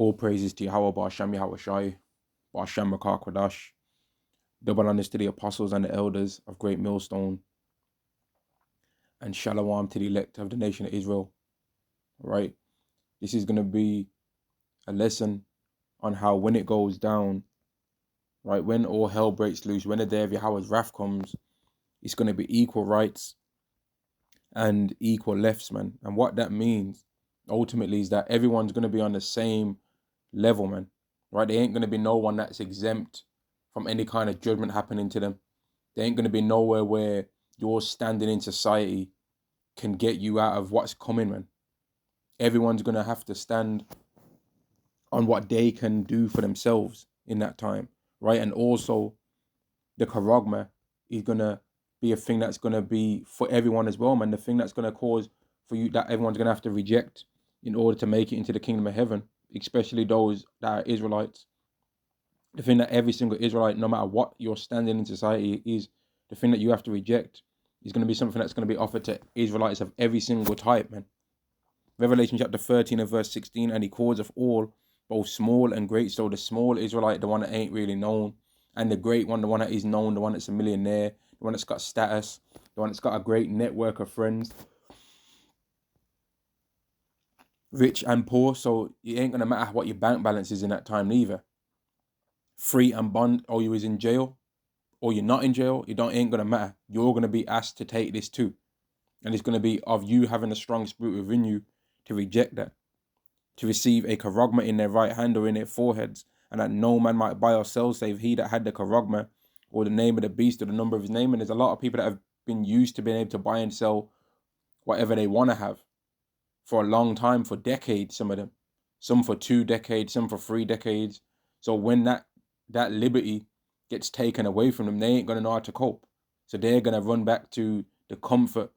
All praises to Yahweh Ba'Shem Yahweh Shai, Ba'Shem Rakah Kodash. Double honors to the apostles and the elders of Great Millstone, and Shalom to the elect of the nation of Israel. Right? This is going to be a lesson on how when it goes down, right, when all hell breaks loose, when the day of Yahweh's wrath comes, it's going to be equal rights and equal lefts, man. And what that means ultimately is that everyone's going to be on the same level, man. Right? There ain't going to be no one that's exempt from any kind of judgment happening to them. There ain't going to be nowhere where your standing in society can get you out of what's coming, man. Everyone's going to have to stand on what they can do for themselves in that time, right? And also, the charagma is going to be a thing that's going to be for everyone as well, man. The thing that's going to cause for you that everyone's going to have to reject in order to make it into the kingdom of heaven, especially those that are Israelites. The thing that every single Israelite, no matter what your standing in society is, the thing that you have to reject is going to be something that's going to be offered to Israelites of every single type, man. Revelation chapter 13 and verse 16, and he calls of all, both small and great. So the small Israelite, the one that ain't really known, and the great one, the one that is known, the one that's a millionaire, the one that's got status, the one that's got a great network of friends, rich and poor. So it ain't going to matter what your bank balance is in that time neither. Free and bond, or you was in jail, or you're not in jail, ain't gonna matter. You're gonna be asked to take this too. And it's gonna be of you having a strong spirit within you to reject that, to receive a charagma in their right hand or in their foreheads, and that no man might buy or sell save he that had the charagma, or the name of the beast or the number of his name. And there's a lot of people that have been used to being able to buy and sell whatever they want to have for a long time, for decades, some of them. Some for 2 decades, some for 3 decades. So when that liberty gets taken away from them, they ain't going to know how to cope. So they're going to run back to the comfort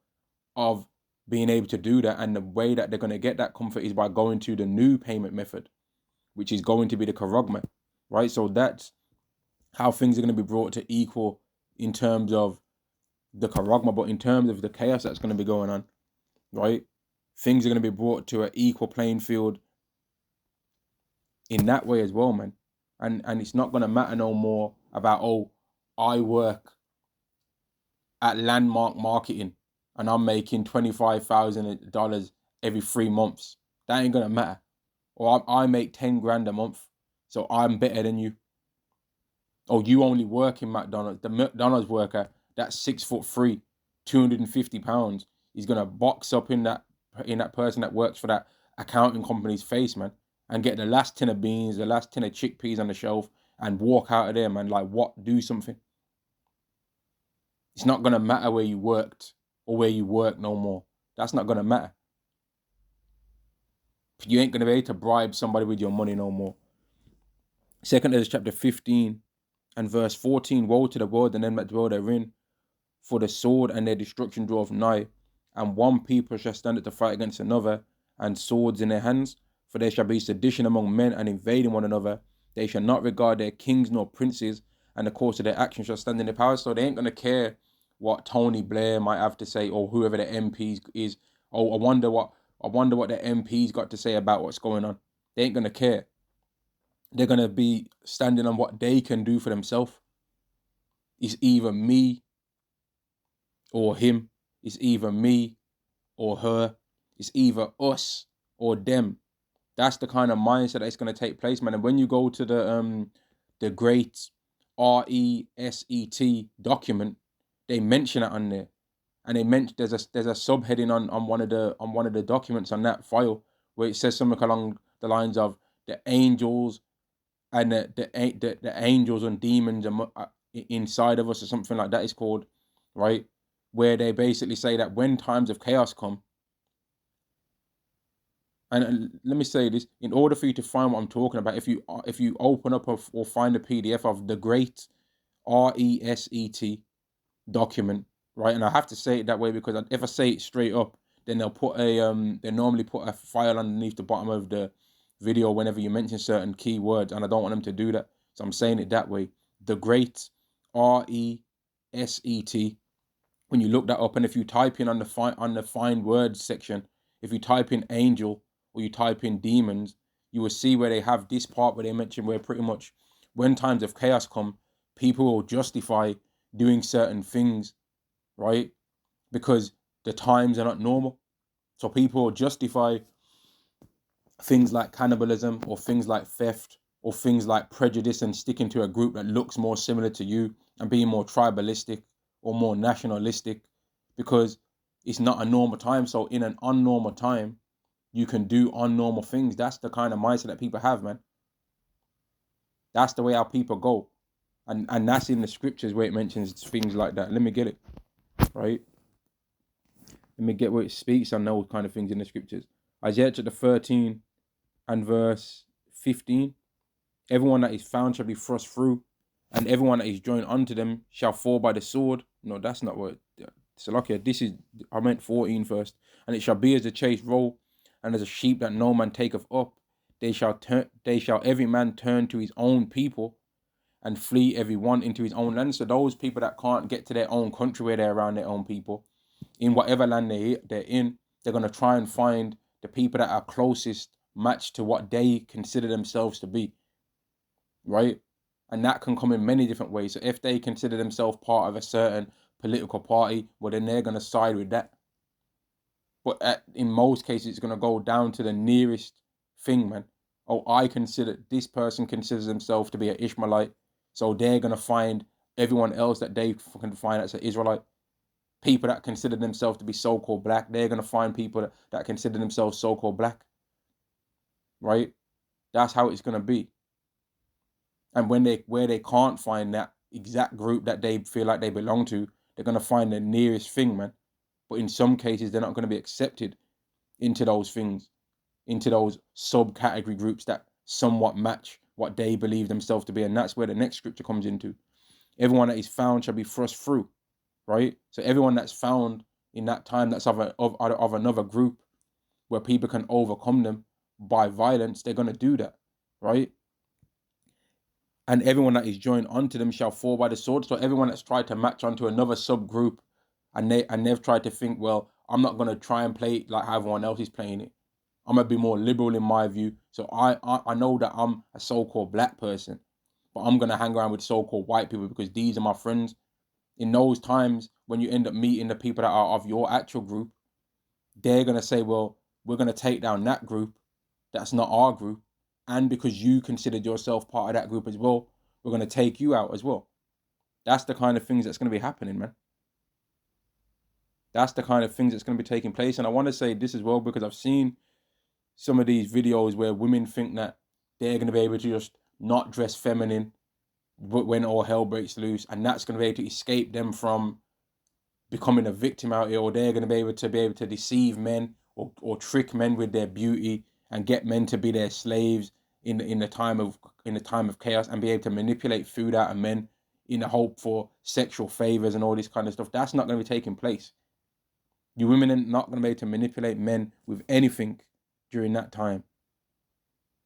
of being able to do that. And the way that they're going to get that comfort is by going to the new payment method, which is going to be the charagma, right? So that's how things are going to be brought to equal in terms of the charagma, but in terms of the chaos that's going to be going on, right? Things are going to be brought to an equal playing field in that way as well, man. And it's not going to matter no more about, oh, I work at Landmark Marketing and I'm making $25,000 every 3 months. That ain't going to matter. Or I make 10 grand a month, so I'm better than you. Or you only work in McDonald's. The McDonald's worker, that's 6'3", 250 pounds, is going to box up in that person that works for that accounting company's face, man, and get the last tin of beans, the last tin of chickpeas on the shelf, and walk out of there, man, like, what? Do something. It's not going to matter where you worked or where you work no more. That's not going to matter. You ain't going to be able to bribe somebody with your money no more. 2 Ezra chapter 15 and verse 14, woe to the world and them that dwell therein, for the sword and their destruction draweth nigh, and one people shall stand up to fight against another, and swords in their hands. For there shall be sedition among men, and invading one another. They shall not regard their kings nor princes, and the course of their actions shall stand in their power. So they ain't going to care what Tony Blair might have to say, or whoever the MP is. Oh, I wonder what the MP's got to say about what's going on. They ain't going to care. They're going to be standing on what they can do for themselves. It's either me or him. It's either me or her. It's either us or them. That's the kind of mindset that's going to take place, man. And when you go to the great RESET document, they mention it on there, and they mention there's a subheading on one of the documents on that file where it says something along the lines of the angels and the angels and demons inside of us, or something like that is called, right? Where they basically say that when times of chaos come, and let me say this, in order for you to find what I'm talking about, if you open up or find a PDF of the great RESET document, right? And I have to say it that way because if I say it straight up, then they'll put they normally put a file underneath the bottom of the video whenever you mention certain keywords, and I don't want them to do that, so I'm saying it that way. The great RESET. When you look that up, and if you type in on the find words section, if you type in angel or you type in demons, you will see where they have this part where they mention where pretty much when times of chaos come, people will justify doing certain things, right? Because the times are not normal. So people will justify things like cannibalism or things like theft or things like prejudice and sticking to a group that looks more similar to you and being more tribalistic or more nationalistic because it's not a normal time. So in an unnormal time, you can do unnormal things. That's the kind of mindset that people have, man. That's the way our people go. And that's in the scriptures where it mentions things like that. Let me get it, right? Let me get where it speaks on those kind of things in the scriptures. Isaiah chapter 13 and verse 15. Everyone that is found shall be thrust through, and everyone that is joined unto them shall fall by the sword. No, that's not what. Salakia, this is, I meant 14 first. And it shall be as the chased roe, and as a sheep that no man taketh up. They shall every man turn to his own people, and flee every one into his own land. So those people that can't get to their own country where they're around their own people, in whatever land they're in, they're going to try and find the people that are closest matched to what they consider themselves to be, right? And that can come in many different ways. So if they consider themselves part of a certain political party, well, then they're going to side with that. But in most cases, it's going to go down to the nearest thing, man. Oh, this person considers himself to be an Ishmaelite. So they're going to find everyone else that they can find as an Israelite. People that consider themselves to be so-called black, they're going to find people that consider themselves so-called black. Right? That's how it's going to be. And where they can't find that exact group that they feel like they belong to, they're going to find the nearest thing, man. But in some cases, they're not going to be accepted into those things, into those subcategory groups that somewhat match what they believe themselves to be. And that's where the next scripture comes into. Everyone that is found shall be thrust through, right? So everyone that's found in that time that's of another group where people can overcome them by violence, they're going to do that, right? And everyone that is joined unto them shall fall by the sword. So everyone that's tried to match onto another subgroup and they've tried to think, well, I'm not going to try and play it like how everyone else is playing it. I'm going to be more liberal in my view. So I know that I'm a so-called black person, but I'm going to hang around with so-called white people because these are my friends. In those times, when you end up meeting the people that are of your actual group, they're going to say, well, we're going to take down that group. That's not our group. And because you considered yourself part of that group as well, we're going to take you out as well. That's the kind of things that's going to be happening, man. That's the kind of things that's going to be taking place. And I want to say this as well, because I've seen some of these videos where women think that they're going to be able to just not dress feminine when all hell breaks loose, and that's going to be able to escape them from becoming a victim out here, or they're going to be able to deceive men or trick men with their beauty and get men to be their slaves in the time of chaos, and be able to manipulate food out of men in the hope for sexual favors and all this kind of stuff. That's not going to be taking place. You women are not going to be able to manipulate men with anything during that time.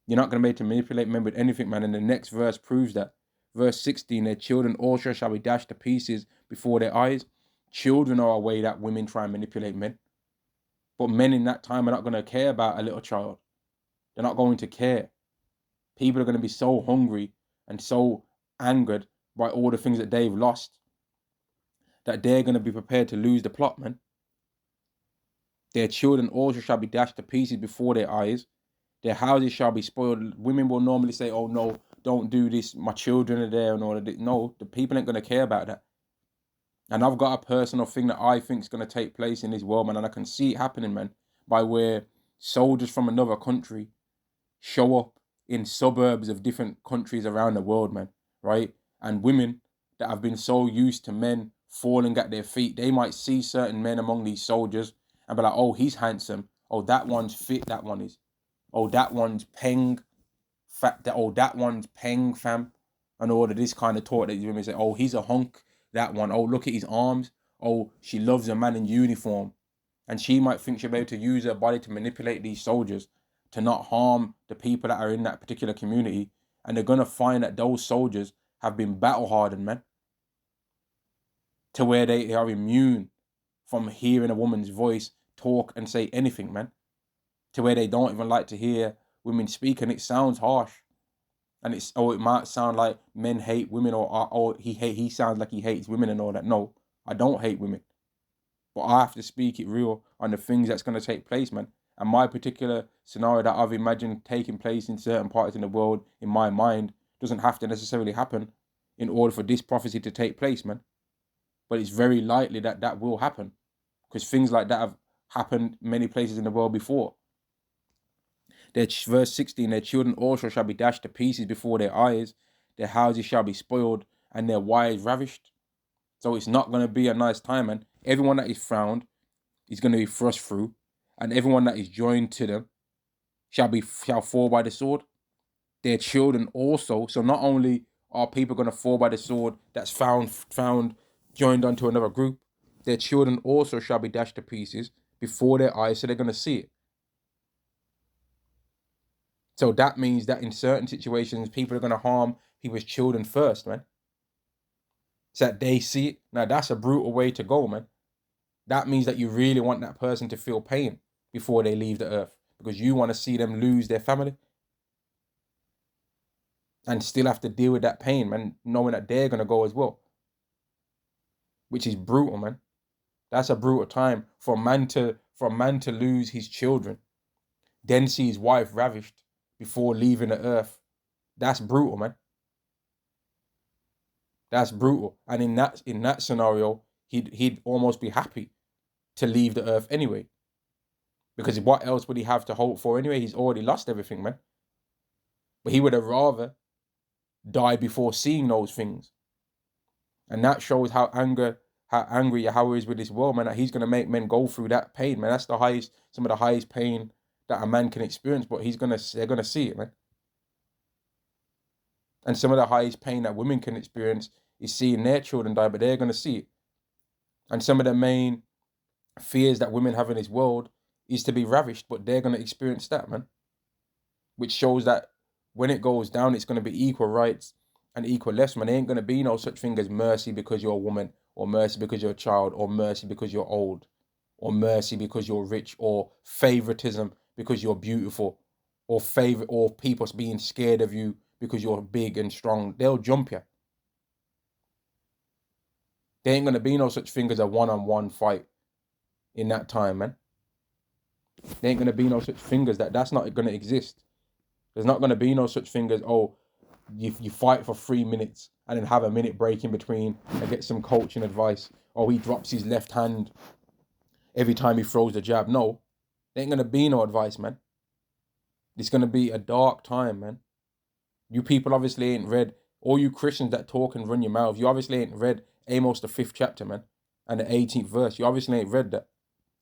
You're not going to be able to manipulate men with anything, man. And the next verse proves that. Verse 16, their children also shall be dashed to pieces before their eyes. Children are a way that women try and manipulate men. But men in that time are not going to care about a little child. They're not going to care. People are going to be so hungry and so angered by all the things that they've lost that they're going to be prepared to lose the plot, man. Their children also shall be dashed to pieces before their eyes. Their houses shall be spoiled. Women will normally say, oh no, don't do this. My children are there and all of this. No, the people ain't going to care about that. And I've got a personal thing that I think is going to take place in this world, man. And I can see it happening, man, by where soldiers from another country show up in suburbs of different countries around the world, man, right? And women that have been so used to men falling at their feet, they might see certain men among these soldiers and be like, oh, he's handsome. Oh, that one's fit, that one is. Oh, that one's peng. That one's peng, fam. And all of this kind of talk that these women say, oh, he's a hunk, that one. Oh, look at his arms. Oh, she loves a man in uniform. And she might think she'll be able to use her body to manipulate these soldiers to not harm the people that are in that particular community. And they're going to find that those soldiers have been battle hardened, man, to where they are immune from hearing a woman's voice talk and say anything, man, to where they don't even like to hear women speak, and it sounds harsh. And it might sound like men hate women, or he sounds like he hates women and all that. No, I don't hate women. But I have to speak it real on the things that's going to take place, man. And my particular scenario that I've imagined taking place in certain parts in the world, in my mind, doesn't have to necessarily happen in order for this prophecy to take place, man. But it's very likely that that will happen, because things like that have happened many places in the world before. Verse 16, their children also shall be dashed to pieces before their eyes, their houses shall be spoiled, and their wives ravished. So it's not going to be a nice time, man. Everyone that is found is going to be thrust through, and everyone that is joined to them shall fall by the sword. Their children also. So not only are people going to fall by the sword that's found joined onto another group, their children also shall be dashed to pieces before their eyes, so they're going to see it. So that means that in certain situations, people are going to harm people's children first, man. So that they see it. Now, that's a brutal way to go, man. That means that you really want that person to feel pain before they leave the earth, because you want to see them lose their family and still have to deal with that pain, man, knowing that they're going to go as well, which is brutal, man. That's a brutal time for a man to lose his children, then see his wife ravished before leaving the earth. That's brutal, man. That's brutal. And in that scenario, he'd almost be happy to leave the earth anyway. Because what else would he have to hope for anyway? He's already lost everything, man. But he would have rather died before seeing those things. And that shows how angry Yahweh is with this world, man, that he's going to make men go through that pain, man. That's some of the highest pain that a man can experience, but they're going to see it, man. And some of the highest pain that women can experience is seeing their children die, but they're going to see it. And some of the main fears that women have in this world is to be ravished, but they're going to experience that, man. Which shows that when it goes down, it's going to be equal rights and equal left, man. There ain't going to be no such thing as mercy because you're a woman, or mercy because you're a child, or mercy because you're old, or mercy because you're rich, or favoritism because you're beautiful, or people being scared of you because you're big and strong. They'll jump you. There ain't going to be no such thing as a one-on-one fight in that time, man. There ain't going to be no such thing as that. That's not going to exist. There's not going to be no such thing as, you fight for 3 minutes and then have a minute break in between and get some coaching advice. Or he drops his left hand every time he throws the jab. No, there ain't going to be no advice, man. It's going to be a dark time, man. You people obviously ain't read, all you Christians that talk and run your mouth, you obviously ain't read Amos, the 5th chapter, man, and the 18th verse. You obviously ain't read that.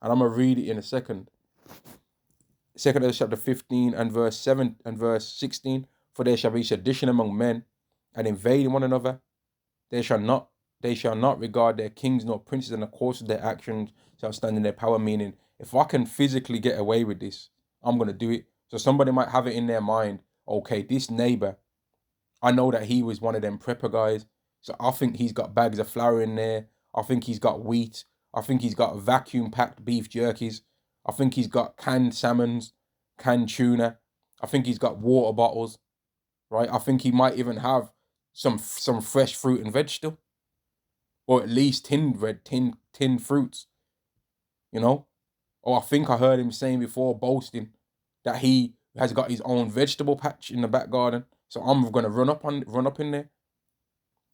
And I'm going to read it in a second. 2 chapter 15 and verse 7 and verse 16. For there shall be sedition among men, and invading one another. They shall not regard their kings nor princes, and the course of their actions shall stand in their power. Meaning, if I can physically get away with this, I'm going to do it. So somebody might have it in their mind, okay, this neighbor, I know that he was one of them prepper guys, so I think he's got bags of flour in there. I think he's got wheat. I think he's got vacuum-packed beef jerkies. I think he's got canned salmons, canned tuna. I think he's got water bottles, right? I think he might even have some fresh fruit and veg still, or at least tinned fruits, you know? Or I think I heard him saying before, boasting, that he has got his own vegetable patch in the back garden. So I'm gonna run up in there.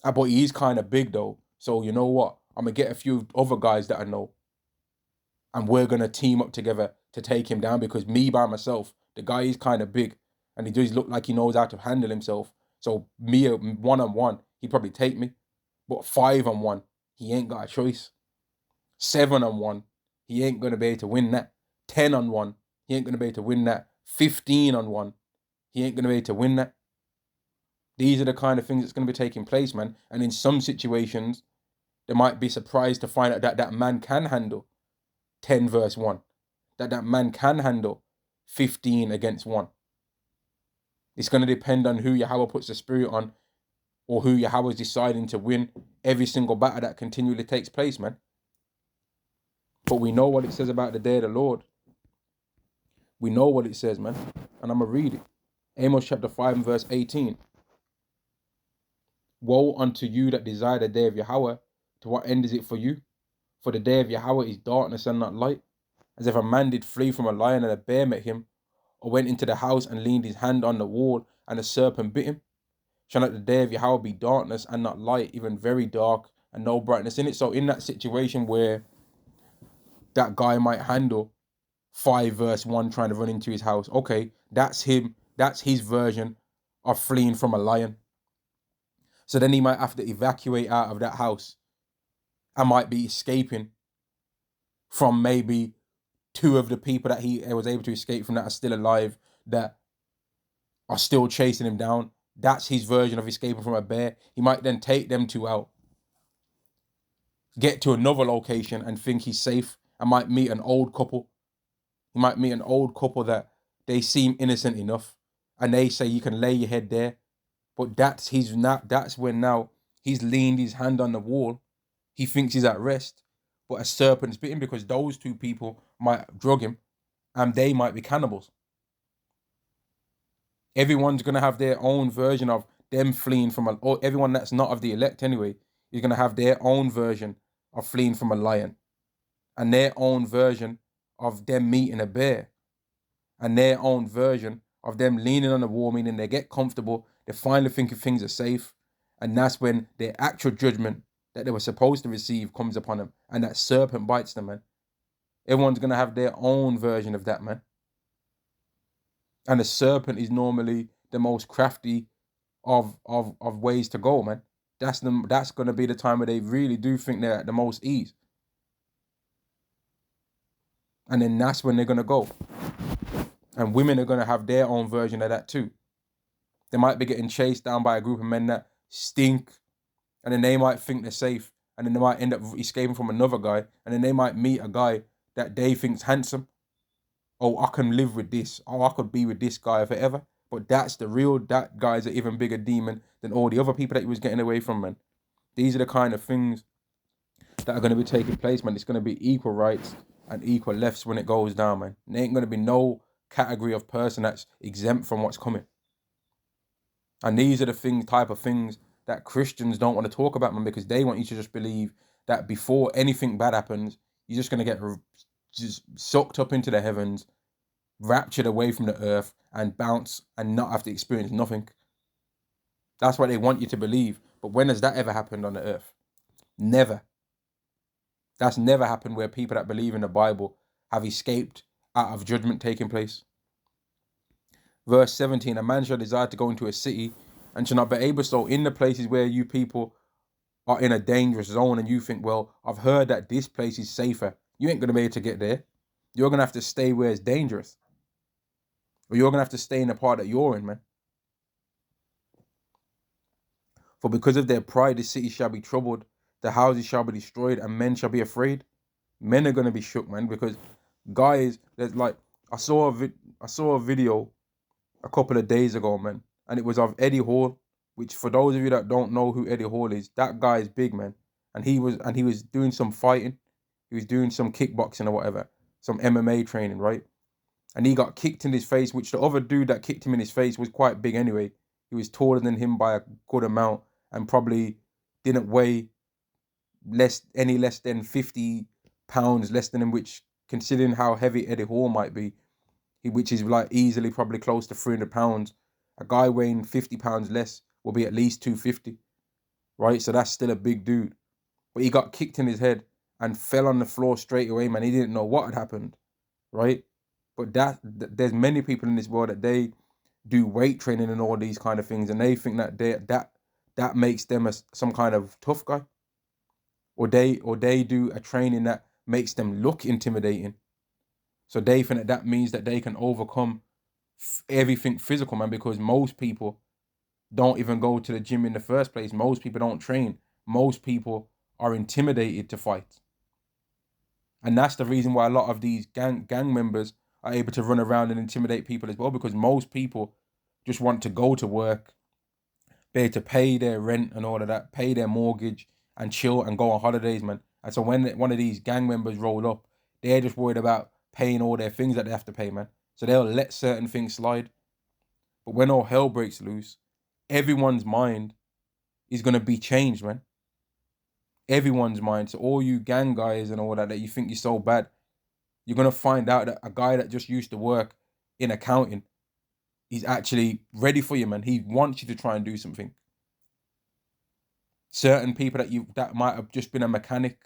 But he's kind of big though, so you know what? I'm gonna get a few other guys that I know, and we're gonna team up together to take him down. Because me by myself, the guy is kind of big, and he does look like he knows how to handle himself. So me, 1-on-1, he'd probably take me. But 5-on-1, he ain't got a choice. 7-on-1, he ain't gonna be able to win that. 10-on-1, he ain't gonna be able to win that. 15-on-1, he ain't gonna be able to win that. These are the kind of things that's going to be taking place, man. And in some situations, they might be surprised to find out that that man can handle 10 verse 1. That man can handle 15 against 1. It's going to depend on who Yahweh puts the spirit on, or who Yahweh is deciding to win every single battle that continually takes place, man. But we know what it says about the day of the Lord. We know what it says, man. And I'm going to read it. Amos chapter 5 and verse 18. Woe unto you that desire the day of Yahweh. To what end is it for you? For the day of Yahweh is darkness and not light. As if a man did flee from a lion and a bear met him, or went into the house and leaned his hand on the wall and a serpent bit him. Shall not the day of Yahweh be darkness and not light, even very dark and no brightness in it? So in that situation where that guy might handle 5 verse 1 trying to run into his house, okay, that's him. That's his version of fleeing from a lion. So then he might have to evacuate out of that house and might be escaping from maybe 2 of the people that he was able to escape from that are still alive, that are still chasing him down. That's his version of escaping from a bear. He might then take them 2 out, get to another location and think he's safe, and might meet an old couple. He might meet an old couple that they seem innocent enough, and they say you can lay your head there. But that's when now he's leaned his hand on the wall. He thinks he's at rest, but a serpent's bit him, because those 2 people might drug him, and they might be cannibals. Everyone's going to have their own version of them fleeing from or everyone that's not of the elect anyway, is going to have their own version of fleeing from a lion, and their own version of them meeting a bear, and their own version of them leaning on the wall, meaning they get comfortable, they finally think things are safe, and that's when their actual judgment that they were supposed to receive comes upon them, and that serpent bites them, man. Everyone's going to have their own version of that, man. And the serpent is normally the most crafty of ways to go, man. That's going to be the time where they really do think they're at the most ease. And then that's when they're going to go. And women are going to have their own version of that too. They might be getting chased down by a group of men that stink, and then they might think they're safe, and then they might end up escaping from another guy, and then they might meet a guy that they think's handsome. Oh, I can live with this. Oh, I could be with this guy forever. But that guy's an even bigger demon than all the other people that he was getting away from, man. These are the kind of things that are going to be taking place, man. It's going to be equal rights and equal lefts when it goes down, man. There ain't going to be no category of person that's exempt from what's coming. And these are the type of things that Christians don't want to talk about, man, because they want you to just believe that before anything bad happens, you're just going to get just sucked up into the heavens, raptured away from the earth, and bounce and not have to experience nothing. That's what they want you to believe. But when has that ever happened on the earth? Never. That's never happened where people that believe in the Bible have escaped out of judgment taking place. Verse 17, a man shall desire to go into a city and shall not be able so. In the places where you people are in a dangerous zone and you think, well, I've heard that this place is safer, you ain't going to be able to get there. You're going to have to stay where it's dangerous. Or you're going to have to stay in the part that you're in, man. For because of their pride, the city shall be troubled, the houses shall be destroyed, and men shall be afraid. Men are going to be shook, man, because guys, there's like, I saw a video a couple of days ago, man, and it was of Eddie Hall, which for those of you that don't know who Eddie Hall is, that guy is big, man. And he was doing some fighting. He was doing some kickboxing or whatever, some MMA training, right? And he got kicked in his face, which the other dude that kicked him in his face was quite big anyway. He was taller than him by a good amount and probably didn't weigh any less than 50 pounds less than him, which, considering how heavy Eddie Hall might be, which is like easily probably close to 300 pounds, a guy weighing 50 pounds less will be at least 250, right? So that's still a big dude. But he got kicked in his head and fell on the floor straight away, man. He didn't know what had happened, right? But there's many people in this world that they do weight training and all these kind of things, and they think that that makes them some kind of tough guy, or they do a training that makes them look intimidating. So they think that means that they can overcome everything physical, man, because most people don't even go to the gym in the first place. Most people don't train. Most people are intimidated to fight. And that's the reason why a lot of these gang members are able to run around and intimidate people as well, because most people just want to go to work, be able to pay their rent and all of that, pay their mortgage and chill and go on holidays, man. And so when one of these gang members roll up, they're just worried about paying all their things that they have to pay, man. So they'll let certain things slide. But when all hell breaks loose, everyone's mind is going to be changed, man. Everyone's mind. So all you gang guys and all that you think you're so bad, you're going to find out that a guy that just used to work in accounting, he's actually ready for you, man. He wants you to try and do something. Certain people that might have just been a mechanic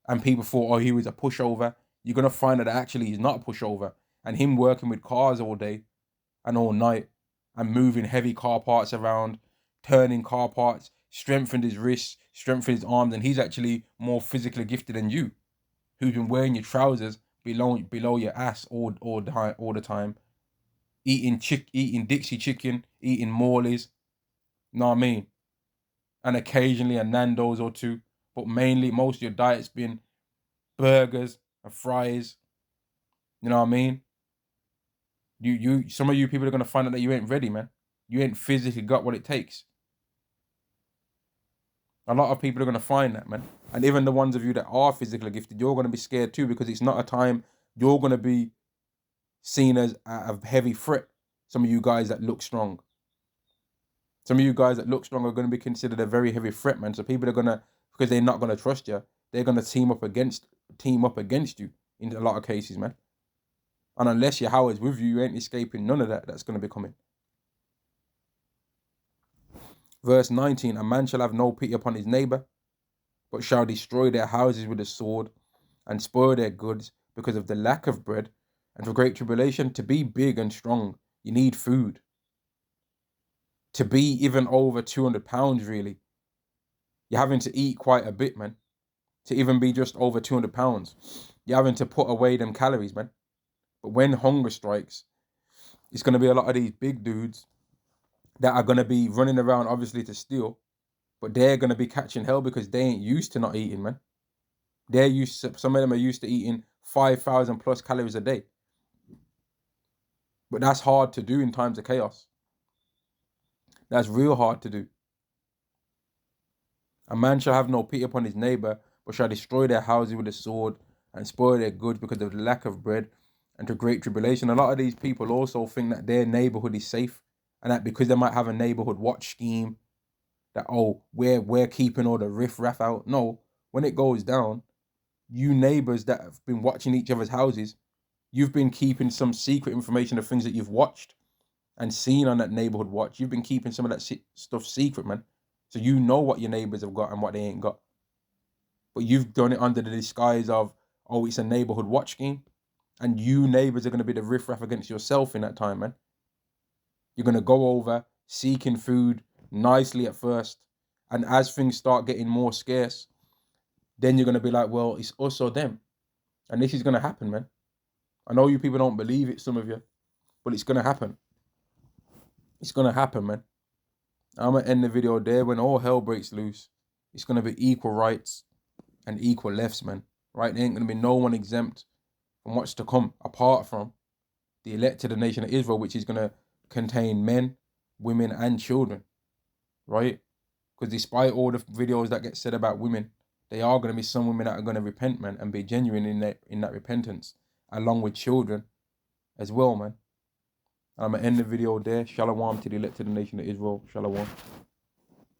and people thought, oh, he was a pushover, you're going to find that actually he's not a pushover. And him working with cars all day and all night and moving heavy car parts around, turning car parts, strengthened his wrists, strengthened his arms, and he's actually more physically gifted than you, who's been wearing your trousers below your ass all the time, eating Dixie chicken, eating Morley's, know what I mean? And occasionally a Nando's or two, but mainly most of your diet's been burgers and fries. You know what I mean? Some of you people are gonna find out that you ain't ready, man. You ain't physically got what it takes. A lot of people are gonna find that, man. And even the ones of you that are physically gifted, you're gonna be scared too, because it's not a time you're gonna be seen as a heavy threat. Some of you guys that look strong. Some of you guys that look strong are gonna be considered a very heavy threat, man. So people are gonna, because they're not gonna trust you, they're gonna team up against you in a lot of cases, man. And unless your Howard's with you, you ain't escaping none of that. That's going to be coming. Verse 19, a man shall have no pity upon his neighbor, but shall destroy their houses with a sword and spoil their goods because of the lack of bread and for great tribulation. To be big and strong, you need food. To be even over 200 pounds, really, you're having to eat quite a bit, man. To even be just over 200 pounds, you're having to put away them calories, man. But when hunger strikes, it's going to be a lot of these big dudes that are going to be running around, obviously, to steal, but they're going to be catching hell because they ain't used to not eating, man. Some of them are used to eating 5,000 plus calories a day. But that's hard to do in times of chaos. That's real hard to do. A man shall have no pity upon his neighbor, but shall destroy their houses with a sword and spoil their goods because of the lack of bread and to great tribulation. A lot of these people also think that their neighborhood is safe, and that because they might have a neighborhood watch scheme, that, oh, we're keeping all the riff-raff out. No, when it goes down, you neighbors that have been watching each other's houses, you've been keeping some secret information of things that you've watched and seen on that neighborhood watch. You've been keeping some of that stuff secret, man. So you know what your neighbors have got and what they ain't got. But you've done it under the disguise of, oh, it's a neighborhood watch scheme. And you neighbors are going to be the riff-raff against yourself in that time, man. You're going to go over seeking food nicely at first. And as things start getting more scarce, then you're going to be like, well, it's us or them. And this is going to happen, man. I know you people don't believe it, some of you, but it's going to happen. It's going to happen, man. I'm going to end the video there. When all hell breaks loose, it's going to be equal rights and equal lefts, man. Right? There ain't going to be no one exempt from what's to come, apart from the elected nation of Israel, which is going to contain men, women, and children. Right? Because despite all the videos that get said about women, there are going to be some women that are going to repent, man, and be genuine in that repentance, along with children as well, man. I'm going to end the video there. Shalom to the elected nation of Israel. Shalom.